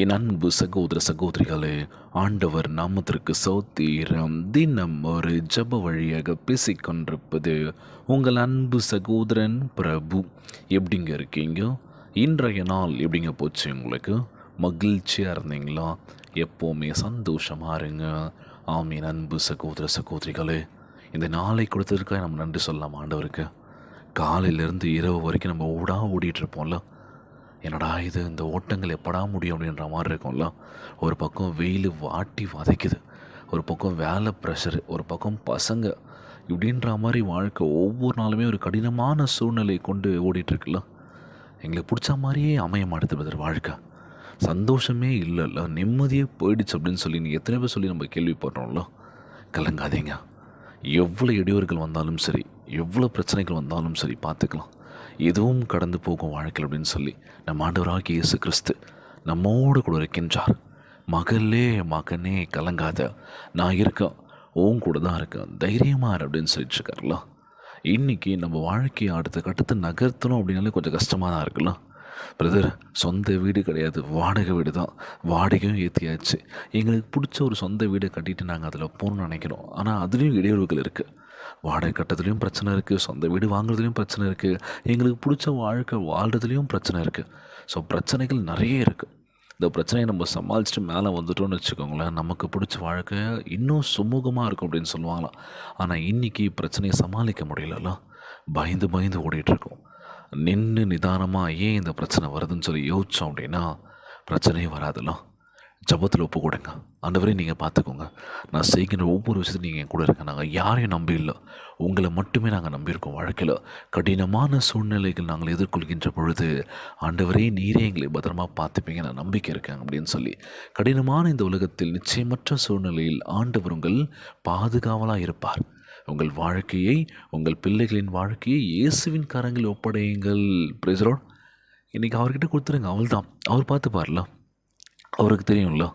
என் அன்பு சகோதர சகோதரிகளே, ஆண்டவர் நாமத்திற்கு சோத்திரம். தினம் ஒரு ஜப வழியாக பேசிக்கொண்டிருப்பது உங்கள் அன்பு சகோதரன் பிரபு. எப்படிங்க இருக்கீங்க? இன்றைய நாள் எப்படிங்க போச்சு உங்களுக்கு? மகிழ்ச்சியாக இருந்தீங்களா? எப்போவுமே சந்தோஷமாக இருங்க. ஆமீன். அன்பு சகோதர சகோதரிகளே, இந்த நாளை கொடுத்ததற்காக நம்ம நன்றி சொல்லலாம் ஆண்டவருக்கு. காலையிலேருந்து இரவு வரைக்கும் நம்ம ஓடிட்டுருப்போம்ல. என்னடா இது, இந்த ஓட்டங்கள் எப்படா முடியும் அப்படின்ற மாதிரி இருக்கும்ல. ஒரு பக்கம் வெயில் வாட்டி வதைக்குது, ஒரு பக்கம் வேலை ப்ரெஷரு, ஒரு பக்கம் பசங்க, இப்படின்ற மாதிரி வாழ்க்கை ஒவ்வொரு நாளுமே ஒரு கடினமான சூழ்நிலை கொண்டு ஓடிட்டுருக்குல்ல. எங்களுக்கு பிடிச்ச மாதிரியே அமைய மாட்டேது பிரதர் வாழ்க்கை. சந்தோஷமே இல்லைல்ல, நிம்மதியே போயிடுச்சு அப்படின்னு சொல்லி நீங்கள் எத்தனை பேர் சொல்லி நம்ம கேள்விப்படுறோம்ல. கலங்காதீங்க. எவ்வளோ இடையூறுகள் வந்தாலும் சரி, எவ்வளோ பிரச்சனைகள் வந்தாலும் சரி, பார்த்துக்கலாம். எதுவும் கடந்து போகும் வாழ்க்கை அப்படின்னு சொல்லி நம் ஆண்டவராகிய இயேசு கிறிஸ்து நம்மோடு கூட இருக்கின்றார். மகளே மகனே கலங்காத, நான் இருக்கேன், உன் கூட தான் இருக்கேன், தைரியமாக அப்படின்னு சொல்லிட்டு இருக்காருல்ல. இன்றைக்கி நம்ம வாழ்க்கையை அடுத்த கட்டத்தை நகர்த்தணும் அப்படின்னாலே கொஞ்சம் கஷ்டமாக தான் இருக்குல்ல பிரதர். சொந்த வீடு கிடையாது, வாடகை வீடு தான். வாடகையும் ஏற்றியாச்சு. எங்களுக்கு பிடிச்ச ஒரு சொந்த வீடை கட்டிட்டு நாங்கள் அதில் போகணும்னு நினைக்கிறோம். ஆனால் அதுலேயும் இடையூறுகள் இருக்குது. வாடகை கட்டத்துலேயும் பிரச்சனை இருக்குது, சொந்த வீடு வாங்குறதுலேயும் பிரச்சனை இருக்குது, எங்களுக்கு பிடிச்ச வாழ்க்கை வாழ்கிறதுலேயும் பிரச்சனை இருக்குது. ஸோ பிரச்சனைகள் நிறைய இருக்குது. இந்த பிரச்சனையை நம்ம சமாளிச்சுட்டு மேலே வந்துட்டோம்னு வச்சுக்கோங்களேன், நமக்கு பிடிச்ச வாழ்க்கை இன்னும் சுமூகமாக இருக்கும் அப்படின்னு சொல்லுவாங்களாம். ஆனால் இன்றைக்கி பிரச்சனையை சமாளிக்க முடியலல்ல. பயந்து பயந்து ஓடிட்டுருக்கோம். நின்று நிதானமாக ஏன் இந்த பிரச்சனை வருதுன்னு சொல்லி யோசித்தோம் அப்படின்னா பிரச்சனையே வராதுல்ல. ஜபத்தில் ஒப்பு கொடுங்க. ஆண்டவரே நீங்கள் பார்த்துக்கோங்க, நான் செய்கின்ற ஒவ்வொரு விஷயத்தையும் நீங்கள் என் கூட இருக்க. நாங்கள் யாரையும் நம்பி இல்லை, உங்களை மட்டுமே நாங்கள் நம்பியிருக்கோம். வாழ்க்கையில் கடினமான சூழ்நிலைகள் நாங்கள் எதிர்கொள்கின்ற பொழுது ஆண்டவரே நீரே எங்களை பத்திரமா பார்த்துப்பீங்க, நான் நம்பிக்கை இருக்கேன் அப்படின்னு சொல்லி கடினமான இந்த உலகத்தில் நிச்சயமற்ற சூழ்நிலையில் ஆண்டவர் உங்கள் பாதுகாவலாக இருப்பார். உங்கள் வாழ்க்கையை, உங்கள் பிள்ளைகளின் வாழ்க்கையை இயேசுவின் கரங்களில் ஒப்படையுங்கள். Price Lord. இன்றைக்கி அவர்கிட்ட கொடுத்துருங்க, அவள் தான், அவர் பார்த்துப்பார்ல. அவருக்கு தெரியும்ல,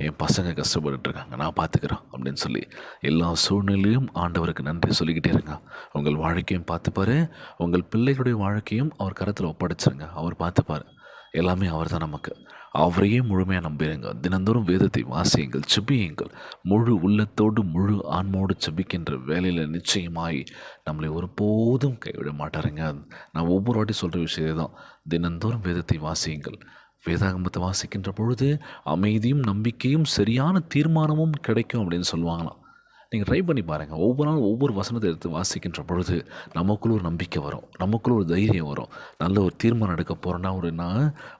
என் பசங்க கஷ்டப்பட்டுருக்காங்க, நான் பார்த்துக்கிறேன் அப்படின்னு சொல்லி எல்லா சூழ்நிலையும் ஆண்டவருக்கு நன்றி சொல்லிக்கிட்டே இருங்க. உங்கள் வாழ்க்கையும் பார்த்துப்பார், உங்கள் பிள்ளைகளுடைய வாழ்க்கையும் அவர் கரத்தில் ஒப்படைச்சிருங்க. அவர் பார்த்துப்பார். எல்லாமே அவர் தான் நமக்கு. அவரையே முழுமையாக நம்பிடுங்க. தினந்தோறும் வேதத்தை வாசியுங்கள், செபியுங்கள். முழு உள்ளத்தோடு முழு ஆன்மோடு செபிக்கின்ற வேலையில் நிச்சயமாய் நம்மளை ஒருபோதும் கைவிட மாட்டாருங்க. நான் ஒவ்வொரு வாட்டி சொல்கிற விஷயம் தான், தினந்தோறும் வேதத்தை வாசியுங்கள். வேதாகமத்தை வாசிக்கின்ற பொழுது அமைதியும் நம்பிக்கையும் சரியான தீர்மானமும் கிடைக்கும் அப்படின்னு சொல்லுவாங்களாம். நீங்கள் ட்ரை பண்ணி பாருங்கள். ஒவ்வொரு நாளும் ஒவ்வொரு வசனத்தை எடுத்து வாசிக்கின்ற பொழுது நமக்குள்ள ஒரு நம்பிக்கை வரும், நமக்குள்ள ஒரு தைரியம் வரும். நல்ல ஒரு தீர்மானம் எடுக்க போகிறோன்னா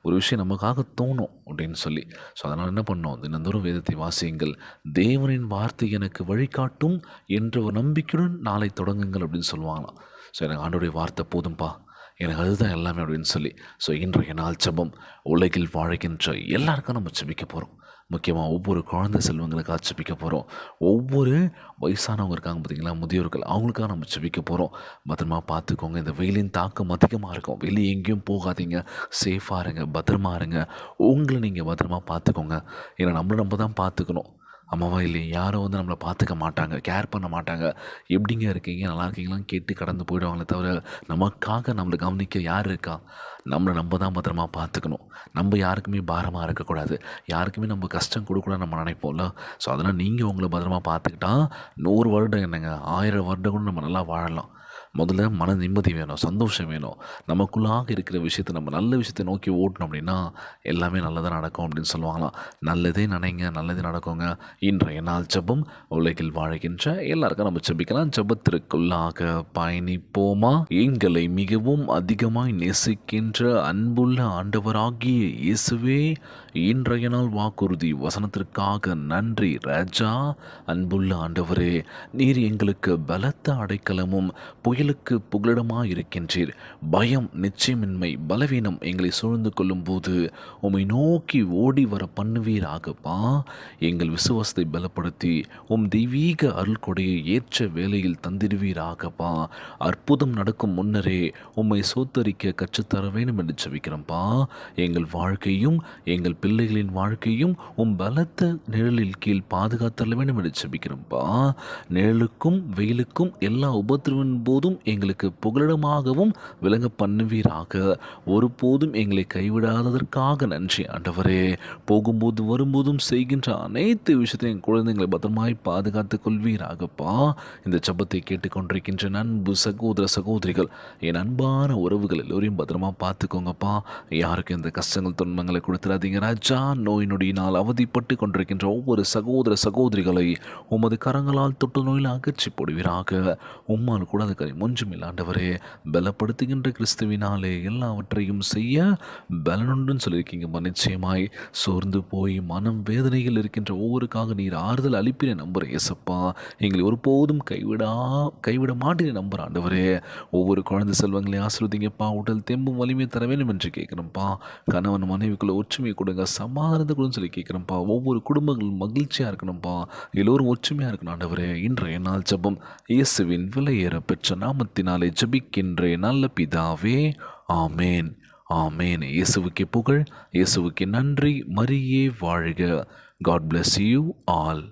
ஒரு விஷயம் நமக்காக தோணும் அப்படின்னு சொல்லி. ஸோ அதனால் என்ன பண்ணோம், தினந்தோறும் வேதத்தை வாசியுங்கள். தேவனின் வார்த்தை எனக்கு வழிகாட்டும் என்ற ஒரு நம்பிக்கையுடன் நாளை தொடங்குங்கள் அப்படின்னு சொல்லுவாங்களாம். ஸோ எனக்கு ஆண்டோடைய வார்த்தை போதும்பா, எனக்கு அதுதான் எல்லாமே அப்படின்னு சொல்லி. ஸோ இன்றைய நாள் ஜெபம் உலகில் வாழ்கின்ற எல்லாருக்கும் நம்ம ஜெபிக்க போகிறோம். முக்கியமாக ஒவ்வொரு குழந்தை செல்வங்களுக்காக ஜெபிக்க போகிறோம். ஒவ்வொரு வயசானவங்க இருக்காங்க பார்த்தீங்களா, முதியோர்கள், அவங்களுக்காக நம்ம ஜெபிக்க போகிறோம். பத்திரமா பார்த்துக்கோங்க. இந்த வெயிலின் தாக்கம் அதிகமாக இருக்கும். வெளியே எங்கேயும் போகாதீங்க, சேஃபாக இருங்க, பத்திரமா இருங்க. உங்களை நீங்கள் பத்திரமா பார்த்துக்கோங்க. ஏன்னா நம்ம தான் பார்த்துக்கணும். அம்மாவா இல்லையா, யாரும் நம்மளை பார்த்துக்க மாட்டாங்க, கேர் பண்ண மாட்டாங்க. எப்படிங்க இருக்கீங்க, நல்லா இருக்கீங்களான்னு கேட்டு கடந்து போயிடுவாங்களே தவிர நமக்காக நம்மளை கவனிக்க யார் இருக்கா? நம்ம தான் பத்திரமா பார்த்துக்கணும். நம்ம யாருக்குமே பாரமாக இருக்கக்கூடாது, யாருக்குமே நம்ம கஷ்டம் கொடுக்கூடாது நம்ம நினைப்போம்ல. ஸோ அதனால் நீங்கள் உங்களை பத்திரமா பார்த்துக்கிட்டா 100 வருடம் என்னங்க, 1000 வருடம் கூட நம்ம நல்லா வாழலாம். முதல்ல மன நிம்மதி வேணும், சந்தோஷம் வேணும். நமக்குள்ளாக இருக்கிற விஷயத்தை, நம்ம நல்ல விஷயத்தை நோக்கி ஓட்டணும் அப்படின்னா எல்லாமே நல்லதாக நடக்கும் அப்படின்னு சொல்லுவாங்களாம். நல்லதே நினைங்க, நல்லதே நடக்குங்க. இன்றைய நாள் ஜெபம் உலகில் வாழ்கின்ற எல்லாருக்கும் நம்ம ஜெபிக்கலாம். ஜெபத்திற்குள்ளாக பயணிப்போமா? எங்களை மிகவும் அதிகமாய் நேசிக்கின்ற அன்புள்ள ஆண்டவராகிய இயேசுவே, இன்றைய நாள் வாக்குறுதி வசனத்திற்காக நன்றி ராஜா. அன்புள்ள ஆண்டவரே, நீர் எங்களுக்கு பலத்த அடைக்கலமும் புயலுக்கு புகலிடமாக இருக்கின்றீர். பயம், நிச்சயமின்மை, பலவீனம் எங்களை சூழ்ந்து கொள்ளும் போது உம்மை நோக்கி ஓடி வர பண்ணுவீராகப்பா. எங்கள் விசுவாசத்தை பலப்படுத்தி உம் தெய்வீக அருள் கொடையை ஏற்ற வேளையில் தந்திடுவீராகப்பா. அற்புதம் நடக்கும் முன்னரே உம்மை சோத்தரிக்க கற்றுத்தர வேண்டும் என்று ஜெபிக்கிறோம்ப்பா. எங்கள் வாழ்க்கையும் எங்கள் பிள்ளைகளின் வாழ்க்கையும் உம் பலத்த நிழலில் கீழ் பாதுகாத்தர வேண்டும் என்று ஜெபிக்கிறோம்ப்பா. நிழலுக்கும் வெயிலுக்கும் எல்லா உபத்திரவின் போதும் ஒருபோதும் எங்களுக்கு புகலிடமாகவும் விளங்க பண்ணுவீராக. ஒருபோதும் எங்களை கைவிடாததற்காக நன்றி ஆண்டவரே. போகும்போது வரும்போதும் செய்கின்ற அனைத்து விஷயத்தையும் என் குழந்தைங்களை பத்திரமாய் பாதுகாத்து கொள்வீராகப்பா. இந்த ஜெபத்தை கேட்டுக்கொண்டிருக்கின்ற அன்பு சகோதர சகோதரிகள், என் அன்பான உறவுகள் எல்லோரையும் பத்திரமா பார்த்துக்கோங்கப்பா. யாருக்கும் எந்த கஷ்டங்கள் துன்பங்களை கொடுத்துடாதீங்க ராஜா. நோய் நொடியினால் அவதிப்பட்டு கொண்டிருக்கின்ற ஒவ்வொரு சகோதர சகோதரிகளை உமது கரங்களால் தொட்டு நோயில் அகற்றி போடுவீராக. உம்மால் கூட அது ஒன்றுமில்லை ஆண்டவரே. பலப்படுத்துகின்ற கிறிஸ்துவினாலே எல்லாவற்றையும் செய்ய பலனுண்டுன்னு சொல்லியிருக்கீங்க. நிச்சயமாய் சோர்ந்து போய் மனம் வேதனைகள் இருக்கின்ற ஒவ்வொருக்காக நீர் ஆறுதல் அளிப்பின நம்புகிறேன் ஏசப்பா. எங்களை ஒருபோதும் கைவிட மாட்டேன் நம்புகிறேன் ஆண்டவரே. ஒவ்வொரு குழந்தை செல்வங்களையும் ஆசிர்வதிங்கப்பா. உடல் தெம்பும் வலிமை தர வேண்டும் என்று கேட்குறேன்ப்பா. கணவன் மனைவிக்குள்ள ஒற்றுமையை கொடுங்க, சமாதானத்தை கொடுன்னு சொல்லி கேட்குறேன்ப்பா. ஒவ்வொரு குடும்பங்களும் மகிழ்ச்சியாக இருக்கணும்ப்பா. எல்லோரும் ஒற்றுமையாக இருக்கணும் ஆண்டவரே. இன்றைய நாள் ஜெபம் இயேசுவின் விலையேற பெற்ற நாமத்தினாலே ஜெபிக்கின்றேன் நல்ல பிதாவே, ஆமேன் ஆமேன். இயேசுவுக்கே புகழ், இயேசுவுக்கே நன்றி. மரியே வாழ்க. God bless you all.